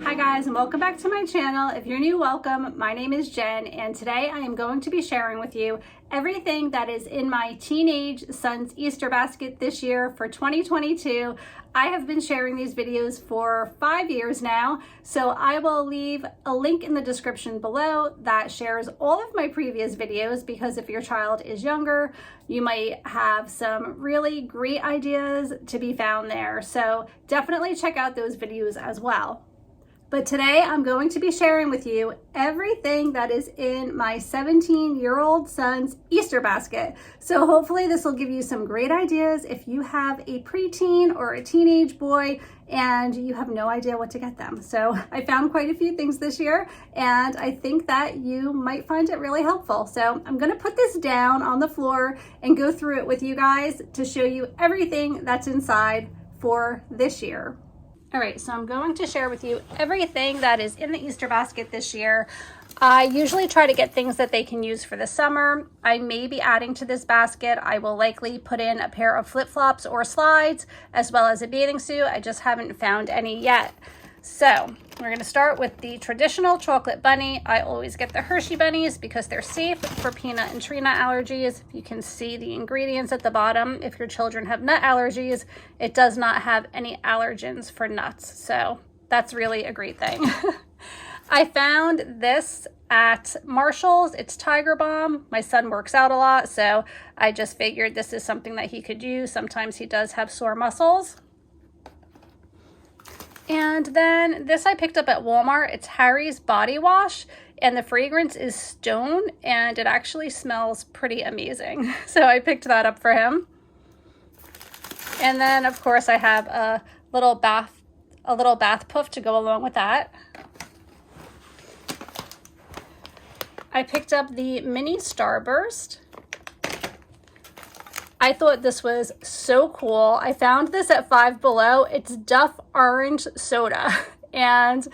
Hi guys, and welcome back to my channel. If you're new, welcome. My name is Jen, and today I am going to be sharing with you everything that is in my teenage son's Easter basket this year for 2022. I have been sharing these videos for 5 years now, so I will leave a link in the description below that shares all of my previous videos, because if your child is younger, you might have some really great ideas to be found there. So definitely check out those videos as well. But today I'm going to be sharing with you everything that is in my 17-year-old son's Easter basket. So hopefully this will give you some great ideas if you have a preteen or a teenage boy and you have no idea what to get them. So I found quite a few things this year, and I think that you might find it really helpful. So I'm gonna put this down on the floor and go through it with you guys to show you everything that's inside for this year. All right, so I'm going to share with you everything that is in the Easter basket this year. I usually try to get things that they can use for the summer. I may be adding to this basket. I will likely put in a pair of flip-flops or slides, as well as a bathing suit. I just haven't found any yet. So we're gonna start with the traditional chocolate bunny. I always get the Hershey bunnies because they're safe for peanut and tree nut allergies. You can see the ingredients at the bottom. If your children have nut allergies, it does not have any allergens for nuts. So that's really a great thing. I found this at Marshall's. It's Tiger Balm. My son works out a lot, so I just figured this is something that he could use. Sometimes he does have sore muscles. And then this I picked up at Walmart. It's Harry's body wash, and the fragrance is stone, and it actually smells pretty amazing. So I picked that up for him. And then of course I have a little bath puff to go along with that. I picked up the mini Starburst. I thought this was so cool. I found this at Five Below. It's Duff Orange Soda. And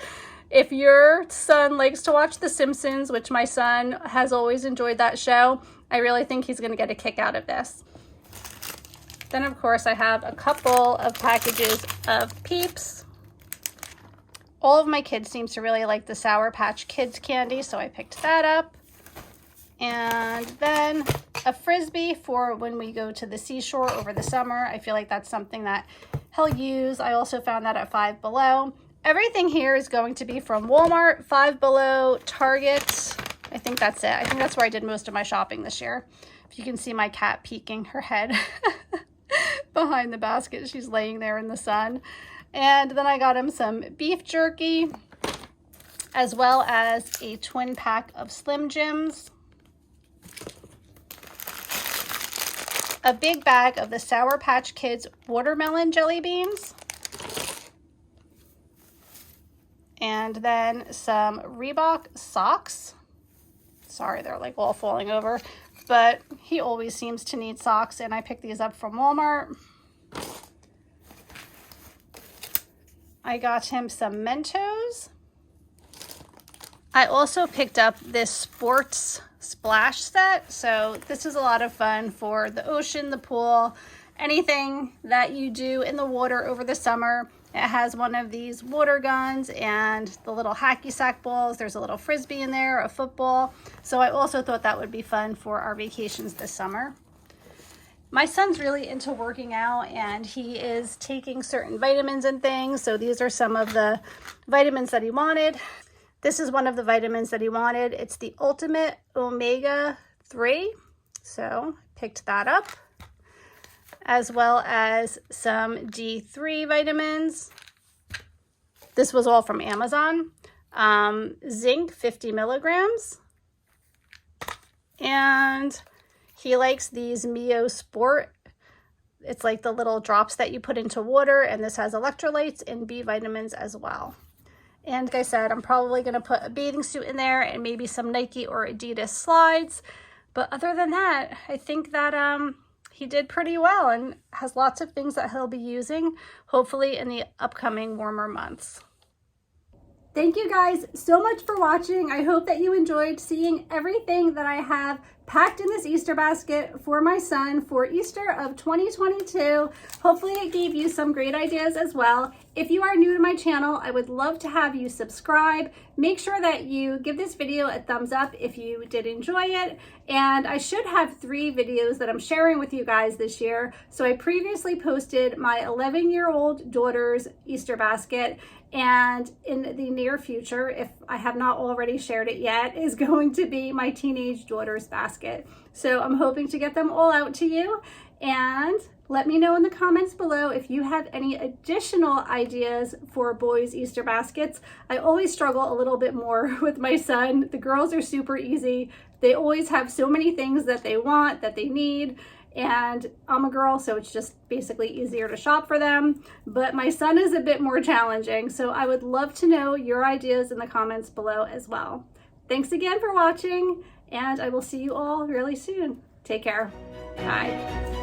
if your son likes to watch The Simpsons, which my son has always enjoyed that show, I really think he's gonna get a kick out of this. Then of course I have a couple of packages of Peeps. All of my kids seem to really like the Sour Patch Kids candy, so I picked that up. And then a Frisbee for when we go to the seashore over the summer. I feel like that's something that he'll use. I also found that at Five Below. Everything here is going to be from Walmart, Five Below, Target. I think that's it. I think that's where I did most of my shopping this year. If you can see my cat peeking her head behind the basket. She's laying there in the sun. And then I got him some beef jerky, as well as a twin pack of Slim Jims, a big bag of the Sour Patch Kids watermelon jelly beans, and then some Reebok socks. Sorry, they're like all falling over, but he always seems to need socks, and I picked these up from Walmart. I got him some Mentos. I also picked up this sports splash set. So this is a lot of fun for the ocean, the pool, anything that you do in the water over the summer. It has one of these water guns and the little hacky sack balls. There's a little Frisbee in there, a football. So I also thought that would be fun for our vacations this summer. My son's really into working out, and he is taking certain vitamins and things. So these are some of the vitamins that he wanted. This is one of the vitamins that he wanted. It's the Ultimate Omega 3. So picked that up, as well as some D3 vitamins. This was all from Amazon. Zinc, 50 milligrams. And he likes these Mio Sport. It's like the little drops that you put into water, and this has electrolytes and B vitamins as well. And like I said, I'm probably going to put a bathing suit in there and maybe some Nike or Adidas slides. But other than that, I think that he did pretty well and has lots of things that he'll be using, hopefully in the upcoming warmer months. Thank you guys so much for watching. I hope that you enjoyed seeing everything that I have packed in this Easter basket for my son for Easter of 2022. Hopefully it gave you some great ideas as well. If you are new to my channel, I would love to have you subscribe. Make sure that you give this video a thumbs up if you did enjoy it. And I should have 3 videos that I'm sharing with you guys this year. So I previously posted my 11-year-old daughter's Easter basket, and in the near future, if I have not already shared it yet, is going to be my teenage daughter's basket. So I'm hoping to get them all out to you, and let me know in the comments below if you have any additional ideas for boys' Easter baskets. I always struggle a little bit more with my son. The girls are super easy. They always have so many things that they want, that they need, and I'm a girl, so it's just basically easier to shop for them. But my son is a bit more challenging, so I would love to know your ideas in the comments below as well. Thanks again for watching, and I will see you all really soon. Take care. Bye.